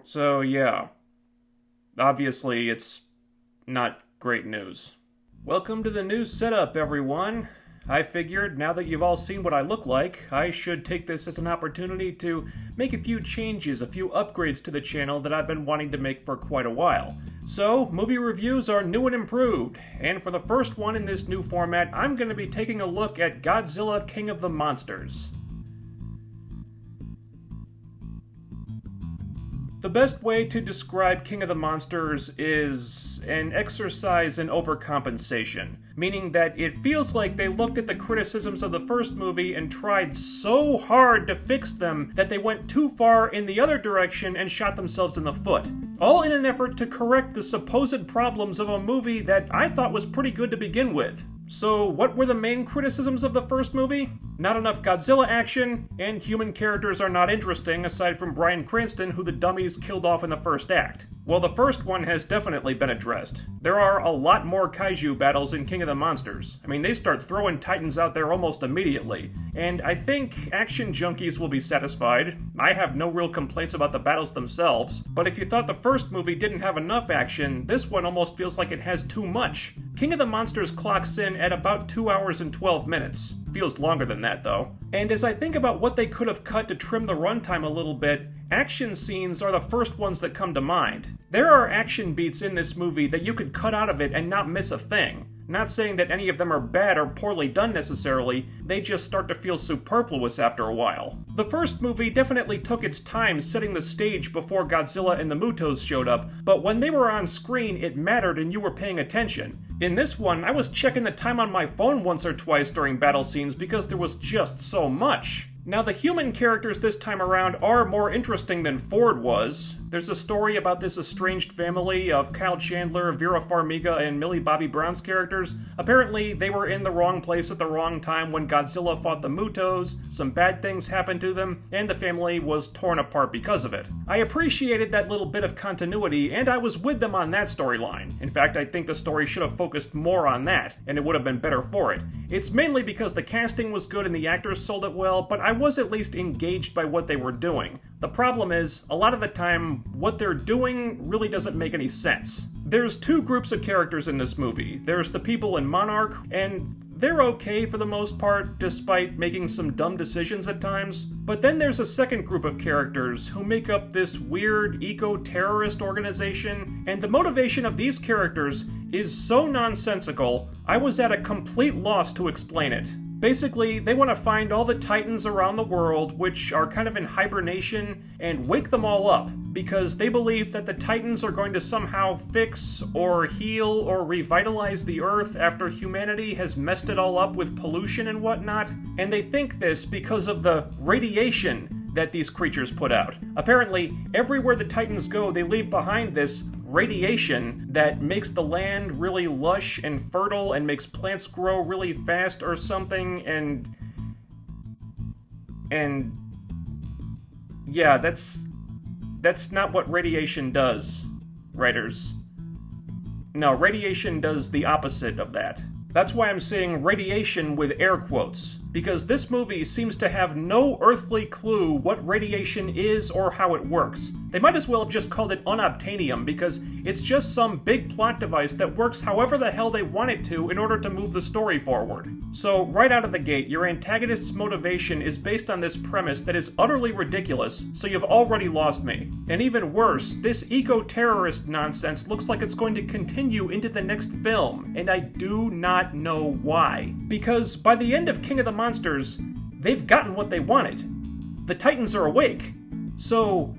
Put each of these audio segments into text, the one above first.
So yeah, obviously it's not great news. Welcome to the new setup, everyone. I figured now that you've all seen what I look like, I should take this as an opportunity to make a few changes, a few upgrades to the channel that I've been wanting to make for quite a while. So, movie reviews are new and improved, and for the first one in this new format, I'm going to be taking a look at Godzilla King of the Monsters. The best way to describe King of the Monsters is an exercise in overcompensation, meaning that it feels like they looked at the criticisms of the first movie and tried so hard to fix them that they went too far in the other direction and shot themselves in the foot. All in an effort to correct the supposed problems of a movie that I thought was pretty good to begin with. So, what were the main criticisms of the first movie? Not enough Godzilla action, and human characters are not interesting aside from Bryan Cranston, who the dummies killed off in the first act. Well, the first one has definitely been addressed. There are a lot more kaiju battles in King of the Monsters. I mean, they start throwing titans out there almost immediately, and I think action junkies will be satisfied. I have no real complaints about the battles themselves, but if you thought the first movie didn't have enough action, this one almost feels like it has too much. King of the Monsters clocks in at about 2 hours and 12 minutes. Feels longer than that, though. And as I think about what they could have cut to trim the runtime a little bit, action scenes are the first ones that come to mind. There are action beats in this movie that you could cut out of it and not miss a thing. Not saying that any of them are bad or poorly done necessarily, they just start to feel superfluous after a while. The first movie definitely took its time setting the stage before Godzilla and the Mutos showed up, but when they were on screen it mattered and you were paying attention. In this one, I was checking the time on my phone once or twice during battle scenes because there was just so much. Now, the human characters this time around are more interesting than Ford was. There's a story about this estranged family of Kyle Chandler, Vera Farmiga, and Millie Bobby Brown's characters. Apparently, they were in the wrong place at the wrong time when Godzilla fought the Mutos, some bad things happened to them, and the family was torn apart because of it. I appreciated that little bit of continuity, and I was with them on that storyline. In fact, I think the story should have focused more on that, and it would have been better for it. It's mainly because the casting was good and the actors sold it well, but I was at least engaged by what they were doing. The problem is, a lot of the time, what they're doing really doesn't make any sense. There's two groups of characters in this movie. There's the people in Monarch, and they're okay for the most part, despite making some dumb decisions at times. But then there's a second group of characters who make up this weird eco-terrorist organization, and the motivation of these characters is so nonsensical, I was at a complete loss to explain it. Basically, they want to find all the titans around the world, which are kind of in hibernation, and wake them all up, because they believe that the titans are going to somehow fix, or heal, or revitalize the Earth after humanity has messed it all up with pollution and whatnot, and they think this because of the radiation that these creatures put out. Apparently, everywhere the titans go, they leave behind this radiation that makes the land really lush and fertile and makes plants grow really fast or something, and yeah, that's not what radiation does, writers. No, radiation does the opposite of that. That's why I'm saying radiation with air quotes, because this movie seems to have no earthly clue what radiation is or how it works. They might as well have just called it unobtainium, because it's just some big plot device that works however the hell they want it to in order to move the story forward. So, right out of the gate, your antagonist's motivation is based on this premise that is utterly ridiculous, so you've already lost me. And even worse, this eco-terrorist nonsense looks like it's going to continue into the next film, and I do not know why. Because by the end of King of the Monsters, they've gotten what they wanted. The Titans are awake. So,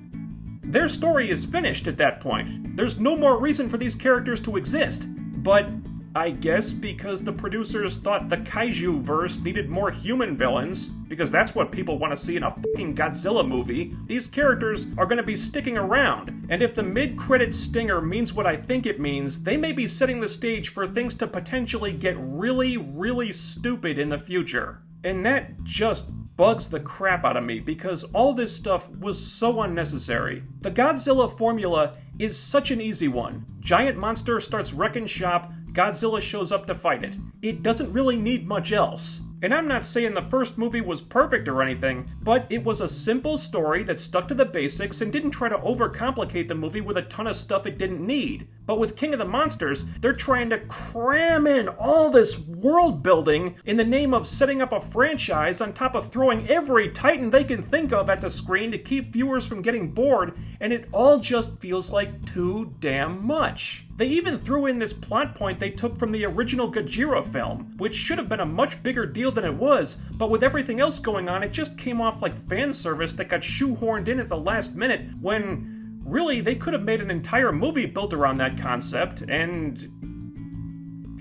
their story is finished at that point. There's no more reason for these characters to exist. But I guess because the producers thought the kaiju verse needed more human villains, because that's what people want to see in a fucking Godzilla movie, these characters are going to be sticking around. And if the mid-credits stinger means what I think it means, they may be setting the stage for things to potentially get really, really stupid in the future. And that just bugs the crap out of me, because all this stuff was so unnecessary. The Godzilla formula is such an easy one. Giant monster starts wrecking shop, Godzilla shows up to fight it. It doesn't really need much else. And I'm not saying the first movie was perfect or anything, but it was a simple story that stuck to the basics and didn't try to overcomplicate the movie with a ton of stuff it didn't need. But with King of the Monsters, they're trying to cram in all this world building in the name of setting up a franchise on top of throwing every Titan they can think of at the screen to keep viewers from getting bored, and it all just feels like too damn much. They even threw in this plot point they took from the original GODZILLA film, which should have been a much bigger deal than it was, but with everything else going on, it just came off like fan service that got shoehorned in at the last minute, when really they could have made an entire movie built around that concept, and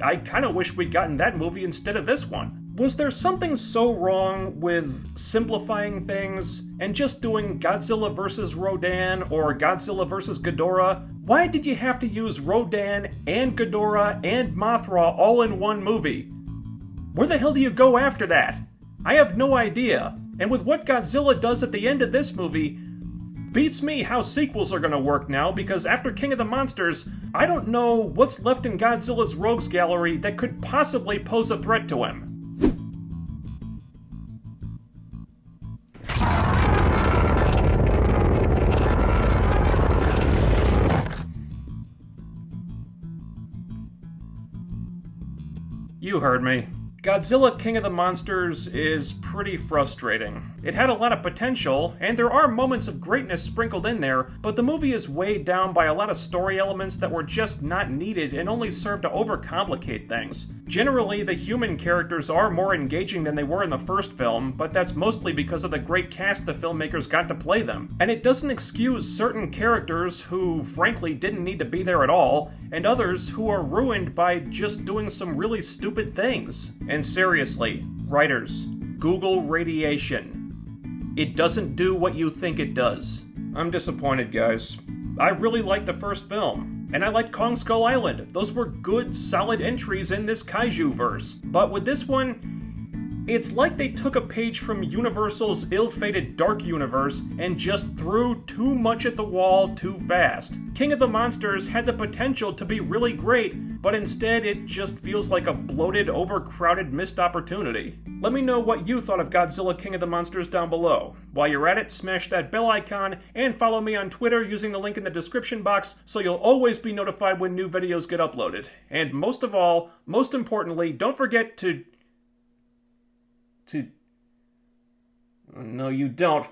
I kinda wish we'd gotten that movie instead of this one. Was there something so wrong with simplifying things and just doing Godzilla vs. Rodan or Godzilla vs. Ghidorah? Why did you have to use Rodan and Ghidorah and Mothra all in one movie? Where the hell do you go after that? I have no idea. And with what Godzilla does at the end of this movie, beats me how sequels are gonna work now, because after King of the Monsters, I don't know what's left in Godzilla's rogues gallery that could possibly pose a threat to him. You heard me. Godzilla King of the Monsters is pretty frustrating. It had a lot of potential, and there are moments of greatness sprinkled in there, but the movie is weighed down by a lot of story elements that were just not needed and only serve to overcomplicate things. Generally, the human characters are more engaging than they were in the first film, but that's mostly because of the great cast the filmmakers got to play them. And it doesn't excuse certain characters who, frankly, didn't need to be there at all, and others who are ruined by just doing some really stupid things. And seriously, writers, Google radiation. It doesn't do what you think it does. I'm disappointed, guys. I really liked the first film, and I liked Kong Skull Island. Those were good, solid entries in this kaiju verse. But with this one, it's like they took a page from Universal's ill-fated Dark Universe and just threw too much at the wall too fast. King of the Monsters had the potential to be really great, but instead it just feels like a bloated, overcrowded missed opportunity. Let me know what you thought of Godzilla King of the Monsters down below. While you're at it, smash that bell icon and follow me on Twitter using the link in the description box so you'll always be notified when new videos get uploaded. And most of all, most importantly, don't forget to... No, you don't.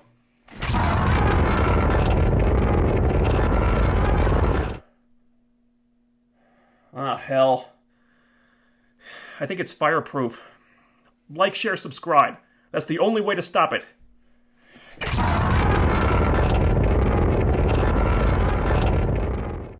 Ah, hell. I think it's fireproof. Like, share, subscribe. That's the only way to stop it.